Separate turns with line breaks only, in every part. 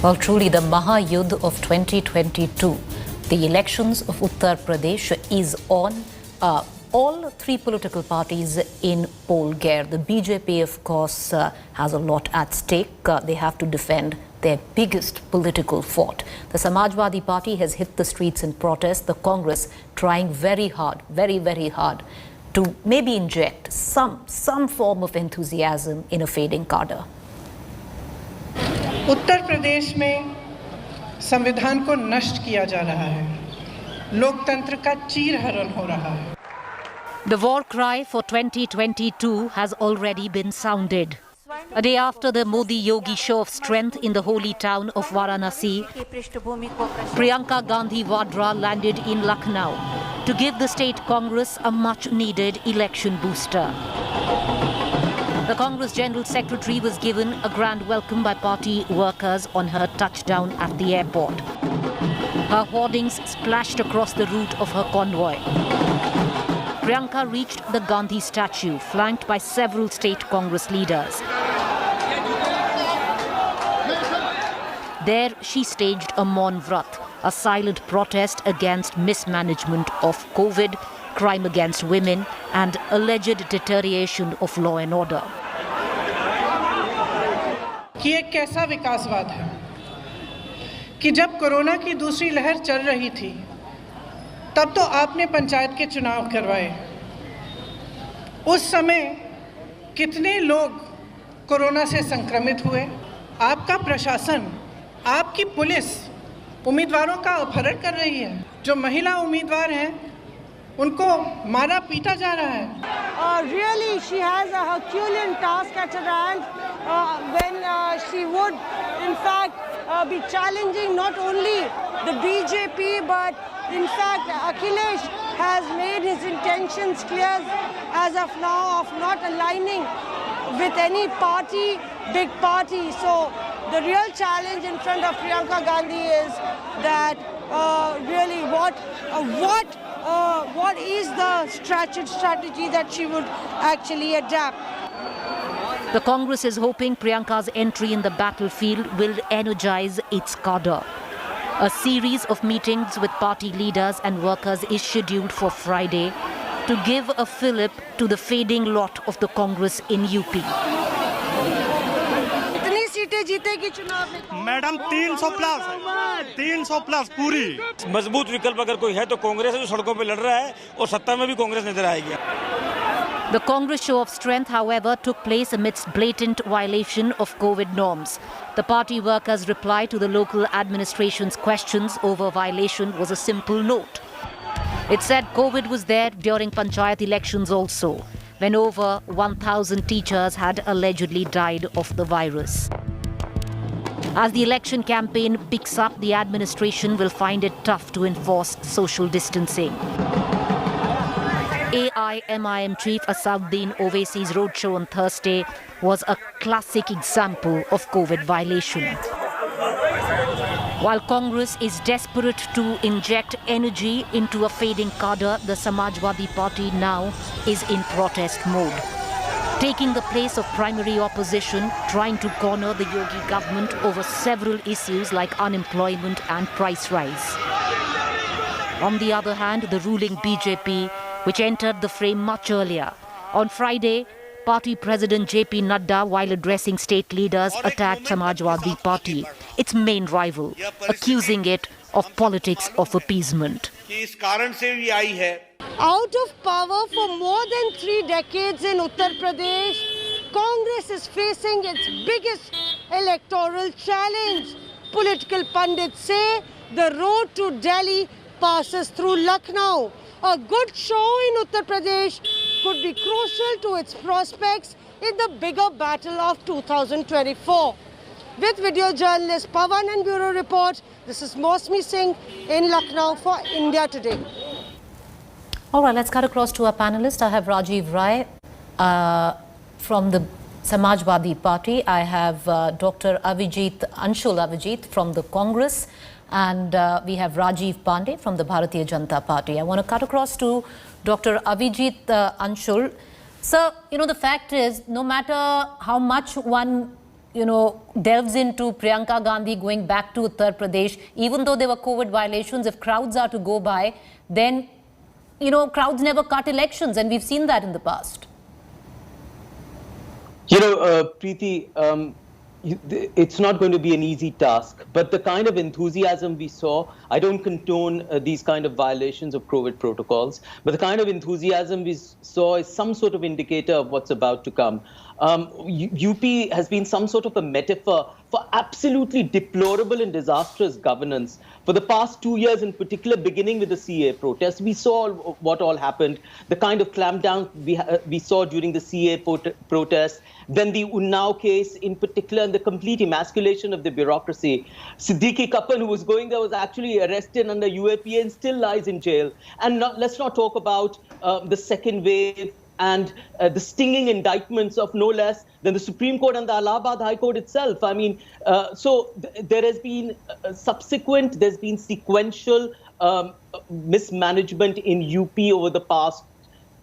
Well, truly the Mahayuddh of 2022, the elections of Uttar Pradesh is on. All three political parties in poll gear. The BJP, of course, has a lot at stake. They have to defend their biggest political fort. The Samajwadi Party has hit the streets in protest. The Congress trying very hard, very hard to maybe inject some form of enthusiasm in a fading cadre.
Uttar Pradesh में संविधान को नष्ट किया जा रहा है, लोकतंत्र का चीरहरण हो रहा है.
The war cry for 2022 has already been sounded. A day after the Modi-Yogi show of strength in the holy town of Varanasi, Priyanka Gandhi Vadra landed in Lucknow to give the state Congress a much-needed election booster. The Congress General Secretary was given a grand welcome by party workers on her touchdown at the airport. Her hoardings splashed across the route of her convoy. Priyanka reached the Gandhi statue, flanked by several state Congress leaders. There she staged a Maun Vrat, a silent protest against mismanagement of COVID, crime against women and alleged deterioration of law and order.
कि एक कैसा विकासवाद है कि जब corona की दूसरी लहर चल रही थी तब तो आपने पंचायत के चुनाव करवाए. उस समय कितने लोग कोरोना से संक्रमित हुए. आपका प्रशासन, आपकी पुलिस उम्मीदवारों का अपहरण कर रही है. जो महिला उम्मीदवार हैं उनको मारा पीटा जा रहा है.
Really, she has a Herculean task at her hand when she would, in fact, be challenging not only the BJP, but in fact, Akhilesh has made his intentions clear as of now of not aligning with any party, big party. So the real challenge in front of Priyanka Gandhi is that really what is the strategy that she would actually adapt.
The Congress is hoping Priyanka's entry in the battlefield will energize its cadre. A series of meetings with party leaders and workers is scheduled for Friday to give a fillip to the fading lot of the Congress in UP.
Madam 300 plus पूरी.
मजबूत विकल्प अगर कोई है तो कांग्रेस है, जो सड़कों पे लड़ रहा है और सत्ता में भी कांग्रेस नजर आएगी.
The Congress show of strength, however, took place amidst blatant violation of COVID norms. The party workers' reply to the local administration's questions over violation was a simple note. It said COVID was there during panchayat elections also, when over 1,000 teachers had allegedly died of the virus. As the election campaign picks up, the administration will find it tough to enforce social distancing. AIMIM chief Asauddin Owaisi's roadshow on Thursday was a classic example of COVID violation. While Congress is desperate to inject energy into a fading cadre, the Samajwadi Party now is in protest mode, taking the place of primary opposition, trying to corner the Yogi government over several issues like unemployment and price rise. On the other hand, the ruling BJP, which entered the frame much earlier. On Friday, party president JP Nadda, while addressing state leaders, attacked Samajwadi Party, its main rival, accusing it of politics of appeasement.
Out of power for more than 3 decades in Uttar Pradesh, Congress is facing its biggest electoral challenge. Political pundits say the road to Delhi passes through Lucknow. A good show in Uttar Pradesh could be crucial to its prospects in the bigger battle of 2024. With video journalist Pawan and Bureau Report, this is Mosmi Singh in Lucknow for India Today.
All right, let's cut across to our panelists. I have Rajiv Rai from the Samajwadi Party. I have Dr. Anshul Avijit from the Congress. And we have Rajiv Pandey from the Bharatiya Janata Party. I want to cut across to Dr. Avijit Anshul. Sir, the fact is, no matter how much one delves into Priyanka Gandhi going back to Uttar Pradesh, even though there were COVID violations, if crowds are to go by, then, crowds never cut elections, and we've seen that in the past.
Preeti, it's not going to be an easy task, but the kind of enthusiasm we saw, I don't condone these kind of violations of COVID protocols, but the kind of enthusiasm we saw is some sort of indicator of what's about to come. UP has been some sort of a metaphor for absolutely deplorable and disastrous governance. For the past 2 years in particular, beginning with the CA protests, we saw what all happened, the kind of clampdown we saw during the CA protests, then the Unnao case in particular, and the complete emasculation of the bureaucracy. Siddiqui Kappan, who was going there, was actually arrested under UAPA and still lies in jail. And let's not talk about the second wave and the stinging indictments of no less than the Supreme Court and the Allahabad High Court itself. I mean, there has been there's been sequential mismanagement in UP over the past,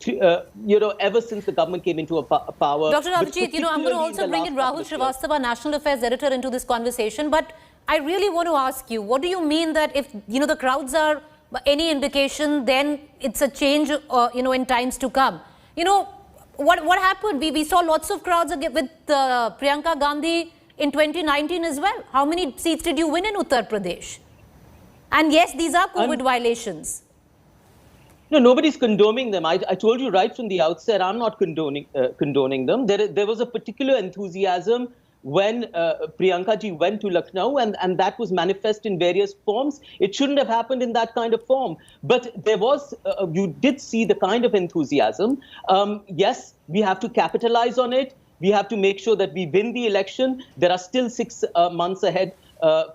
ever since the government came into power.
Dr. Abhijit, I'm going to also bring in Rahul Srivastava, National Affairs Editor, into this conversation. But I really want to ask you, what do you mean that if, the crowds are any indication, then it's a change, in times to come? What happened? We saw lots of crowds with Priyanka Gandhi in 2019 as well. How many seats did you win in Uttar Pradesh? And yes, these are COVID violations.
No, nobody's condoning them. I told you right from the outset, I'm not condoning them. There was a particular enthusiasm when Priyanka ji went to Lucknow, and that was manifest in various forms. It shouldn't have happened in that kind of form. But there was, you did see the kind of enthusiasm. Yes, we have to capitalize on it. We have to make sure that we win the election. There are still 6 months ahead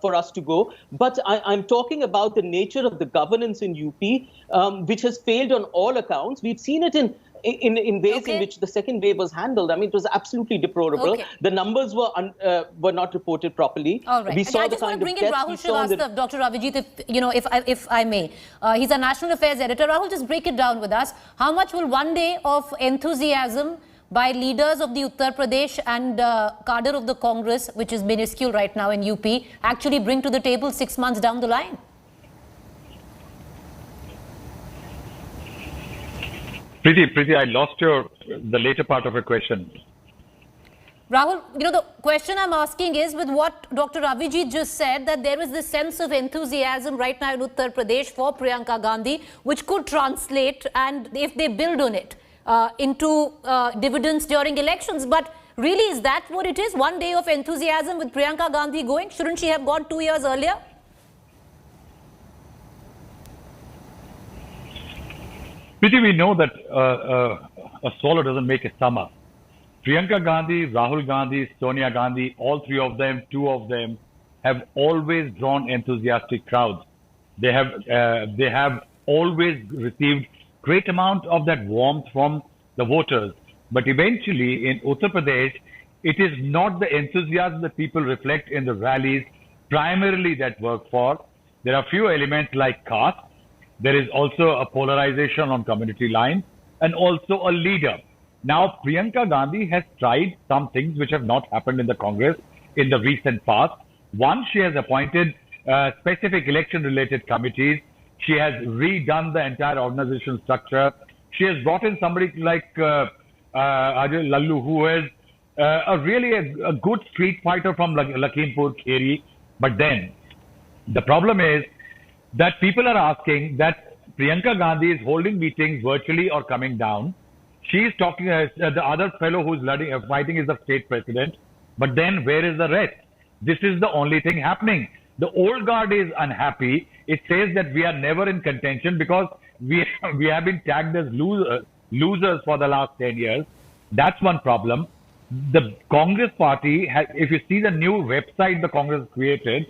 for us to go. But I'm talking about the nature of the governance in UP, which has failed on all accounts. We've seen it in ways in which the second wave was handled. I mean, it was absolutely deplorable. The numbers were not reported properly.
All right.
We saw
I just want to bring in Rahul Srivastava, Dr. Abhijit, if I may. He's a National Affairs Editor. Rahul, just break it down with us. How much will one day of enthusiasm by leaders of the Uttar Pradesh and cadre of the Congress, which is minuscule right now in UP, actually bring to the table 6 months down the line?
Preeti, I lost the later part of your question.
Rahul, the question I'm asking is, with what Dr. Abhijit just said, that there is this sense of enthusiasm right now in Uttar Pradesh for Priyanka Gandhi, which could translate, and if they build on it, into dividends during elections. But really, is that what it is? One day of enthusiasm with Priyanka Gandhi going? Shouldn't she have gone 2 years earlier?
Preeti, we know that a swallow doesn't make a summer. Priyanka Gandhi, Rahul Gandhi, Sonia Gandhi, all 3 of them, 2 of them, have always drawn enthusiastic crowds. They have always received great amount of that warmth from the voters. But eventually in Uttar Pradesh, it is not the enthusiasm that people reflect in the rallies primarily that work for. There are few elements like caste. There is also a polarization on community lines and also a leader. Now, Priyanka Gandhi has tried some things which have not happened in the Congress in the recent past. One, she has appointed specific election-related committees. She has redone the entire organization structure. She has brought in somebody like Ajay Lallu, who is a good street fighter from Lakhimpur Kheri. But then, the problem is that people are asking that Priyanka Gandhi is holding meetings virtually or coming down. She is talking, the other fellow who's fighting is the state president. But then where is the rest? This is the only thing happening. The old guard is unhappy. It says that we are never in contention because we have been tagged as losers for the last 10 years. That's one problem. The Congress party, if you see the new website the Congress created,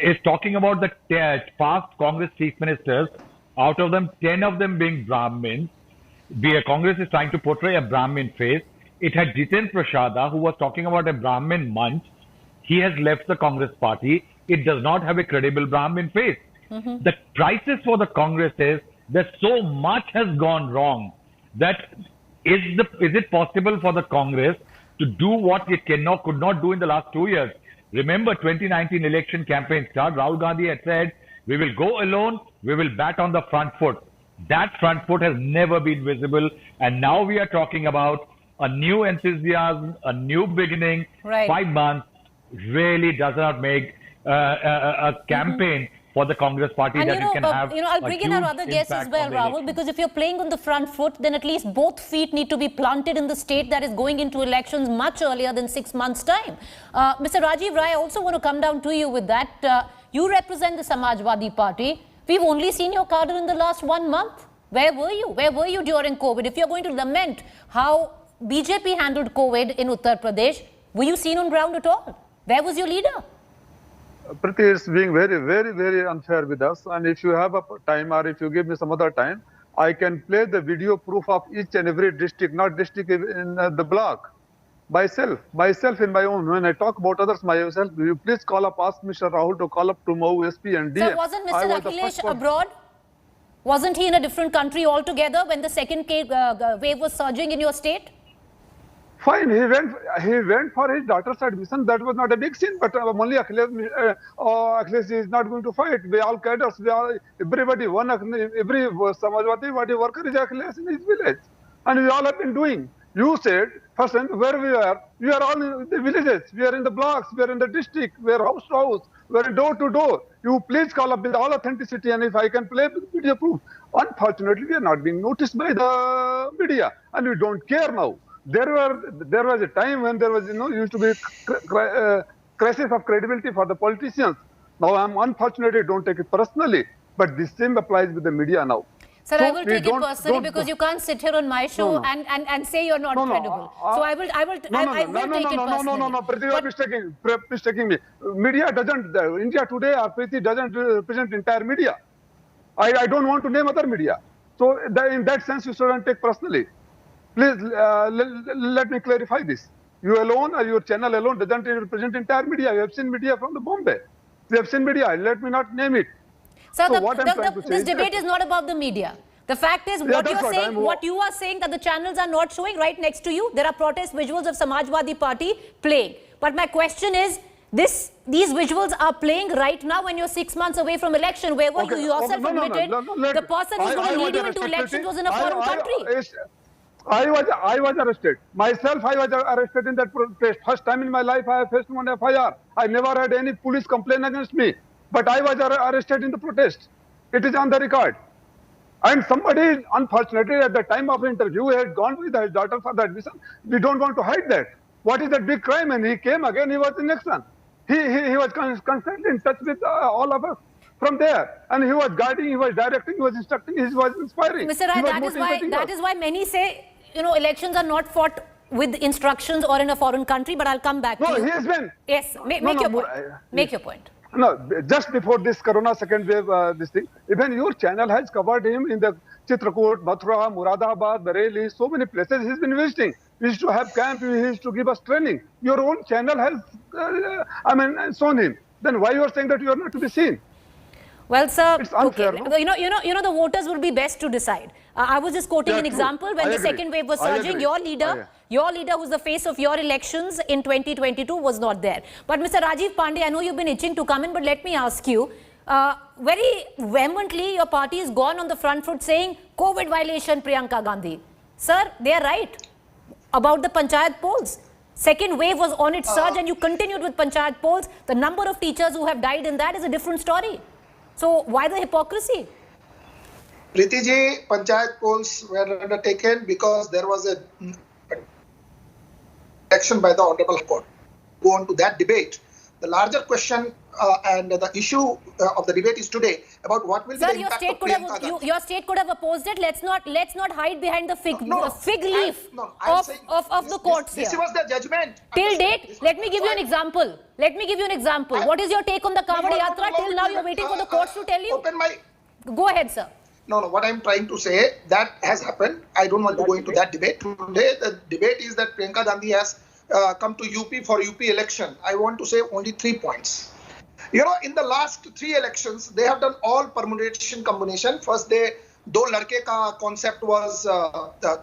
is talking about the past Congress chief ministers, out of them, 10 of them being Brahmins. Congress is trying to portray a Brahmin face. It had Jiten Prashada, who was talking about a Brahmin munch. He has left the Congress party. It does not have a credible Brahmin face. The crisis for the Congress is that so much has gone wrong that is it possible for the Congress to do what it could not do in the last 2 years. Remember, 2019 election campaign start, Rahul Gandhi had said, we will go alone, we will bat on the front foot. That front foot has never been visible. And now we are talking about a new enthusiasm, a new beginning.
Right.
5 months really does not make a campaign for the Congress party
and
that it can have.
I'll bring in our other guests as well, Rahul, because if you're playing on the front foot, then at least both feet need to be planted in the state that is going into elections much earlier than 6 months' time. Mr. Rajiv Rai, I also want to come down to you with that. You represent the Samajwadi Party. We've only seen your cadre in the last 1 month. Where were you? Where were you during COVID? If you're going to lament how BJP handled COVID in Uttar Pradesh, were you seen on ground at all? Where was your leader?
Priti is being very, very, very unfair with us. And if you have a time or if you give me some other time, I can play the video proof of each and every district, not district in the block. Myself in my own. When I talk about others, myself, will you please call up, ask Mr. Rahul to call up to Mau SP and DM.
So wasn't Mr. Akhilesh abroad? Wasn't he in a different country altogether when the second wave was surging in your state?
Fine, he went for his daughter's admission. That was not a big sin, but only Akhilesh is not going to fight. We all cadres, everybody, every Samajwadi worker is Akhilesh in his village. And we all have been doing. You said, first, where we are all in the villages, we are in the blocks, we are in the district, we are house to house, we are door to door. You please call up with all authenticity, and if I can play with video proof. Unfortunately, we are not being noticed by the media, and we don't care now. There was a time when there was, used to be crisis of credibility for the politicians. Now, unfortunately, don't take it personally, but the same applies with the media now.
Sir, so I will take it personally because you can't sit here on my show and say you're not credible. So I will take it personally.
No, Priti, you're mistaking me. Media doesn't, India Today or Priti doesn't represent entire media. I don't want to name other media. So in that sense, you shouldn't take personally. Please let me clarify this. You alone or your channel alone doesn't represent entire media. You have seen media from the Bombay. We have seen media. Let me not name it.
Sir, so this debate is not about the media. The fact is, what you are saying that the channels are not showing right next to you. There are protest visuals of Samajwadi Party playing. But my question is, these visuals are playing right now when you're 6 months away from election. Where were you yourself admitted the person who's going to lead you into elections was in a foreign country?
I was arrested. Myself, I was arrested in that protest. First time in my life, I have faced one FIR. I never had any police complaint against me. But I was arrested in the protest. It is on the record. And somebody, unfortunately, at the time of interview, had gone with his daughter for the admission. We don't want to hide that. What is that big crime? And he came again, he was in action. He was constantly in touch with all of us from there. And he was guiding, he was directing, he was instructing, he was inspiring.
Mr. Rai, that is why many say, elections are not fought with instructions or in a foreign country, but I'll come back to you.
No, he has been.
Yes, make your point. Make your point.
No, just before this corona second wave, this thing, even your channel has covered him in the Chitrakoot, Mathura, Muradabad, Bareilly, so many places he's been visiting. He used to have camp, he used to give us training. Your own channel has, shown him. Then why you are saying that you are not to be seen?
Well, sir,
it's unfair,
okay.
No?
The voters will be best to decide. I was just quoting an example when the second wave was surging. Your leader, who's the face of your elections in 2022, was not there. But Mr. Rajiv Pandey, I know you've been itching to come in, but let me ask you, very vehemently, your party has gone on the front foot saying COVID violation, Priyanka Gandhi. Sir, they are right about the Panchayat polls. Second wave was on its surge and you continued with Panchayat polls. The number of teachers who have died in that is a different story. So why the hypocrisy?
Priti ji, Panchayat polls were undertaken because there was a action by the Honorable Court. Go on to that debate. The larger question and the issue of the debate is today about what will be the impact of Priyanka Gandhi.
Your state could have opposed it. Let's not hide behind the fig leaf of the courts here.
This was the judgment.
Till date, let me give you an example. What is your take on the Kavadi Yatra? Till now, you're waiting for the courts to tell you. Go ahead, sir.
No, what I'm trying to say, that has happened. I don't want to go into that debate. Today, the debate is that Priyanka Gandhi has come to UP for UP election. I want to say only 3 points. In the last 3 elections, they have done all permutation combination. First, Do Ladke ka concept was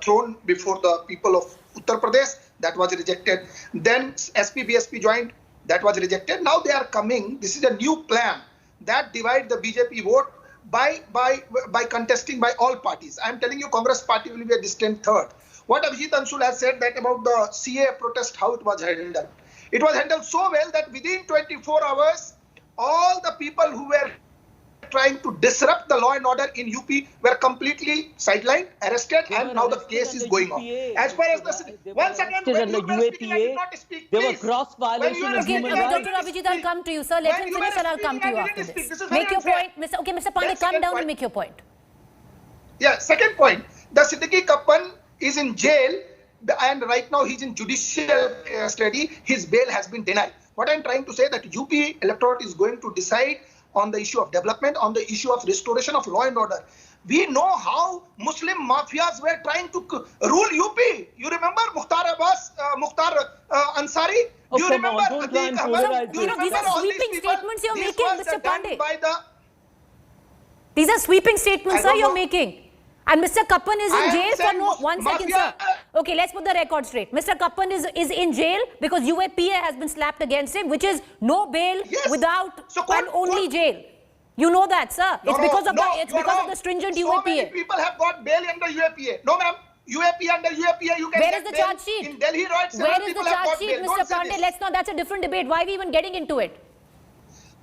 thrown before the people of Uttar Pradesh, that was rejected. Then SP BSP joined, that was rejected. Now they are coming. This is a new plan that divide the BJP vote by contesting by all parties. I am telling you, Congress party will be a distant third. What Abhijit Ansul has said that about the CA protest, how it was handled. It was handled so well that within 24 hours, all the people who were trying to disrupt the law and order in UP were completely sidelined, arrested, and now the case is going on. As far as the... One second, when you were speaking, I did not speak,
there were gross violations of human rights.
Dr. Abhijit, I'll come to you, sir. Let him finish and I'll come to you after this. Make your point. Mr. Pandey, come down and make your point.
Yeah, second point. The Siddiqui Kappan is in jail and right now he's in judicial study. His bail has been denied. What I'm trying to say that UP electorate is going to decide on the issue of development, on the issue of restoration of law and order. We know how Muslim mafias were trying to rule UP. You remember Mukhtar Abbas, Mukhtar Ansari?
Oh,
you remember
These
are sweeping statements you're making, Mr. Pandey. These are sweeping statements, sir, you're making. And Mr. Kappan is in jail for no... One second, sir. Okay, let's put the record straight. Mr. Kappan is in jail because UAPA has been slapped against him, which is no bail without and only jail. You know that, sir. It's because of the stringent UAPA.
So many people have got bail under UAPA. No, ma'am. UAPA under UAPA, you can
Where is the charge sheet?
In Delhi, right?
Where is the charge sheet, Mr. Pandey? Let's not... That's a different debate. Why are we even getting into it?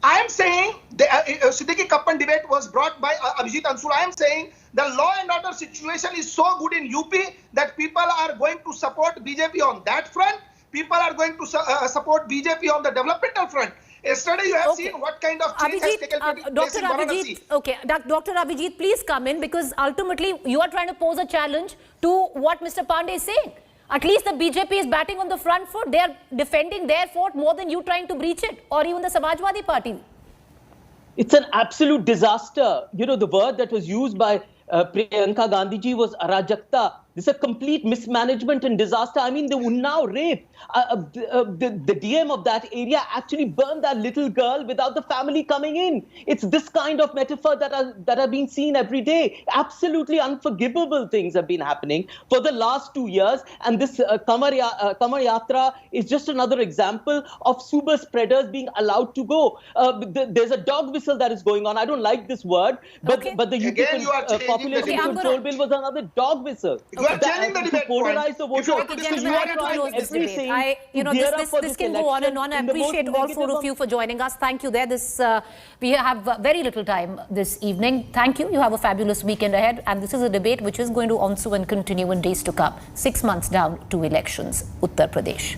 I am saying the Siddiqui Kappan debate was brought by Abhijit Ansul. I am saying the law and order situation is so good in UP that people are going to support BJP on that front. People are going to support BJP on the developmental front. Yesterday you have seen what kind of change has taken place in Varanasi.
Okay, Dr. Abhijit, please come in because ultimately you are trying to pose a challenge to what Mr. Pandey is saying. At least the BJP is batting on the front foot. They are defending their fort more than you trying to breach it, or even the Samajwadi Party.
It's an absolute disaster. You know, the word that was used by Priyanka Gandhiji was arajakta. This is a complete mismanagement and disaster. I mean, the Unnao rape, the DM of that area actually burned that little girl without the family coming in. It's this kind of metaphor that are being seen every day. Absolutely unforgivable things have been happening for the last 2 years. And this Kamar Yatra is just another example of super spreaders being allowed to go. There's a dog whistle that is going on. I don't like this word, but the UP population control bill was another dog whistle.
You are changing the debate point.
This can go on and on. I appreciate all four of you for joining us. Thank you there. We have very little time this evening. Thank you. You have a fabulous weekend ahead. And this is a debate which is going to ensue and continue in days to come. 6 months down to elections, Uttar Pradesh.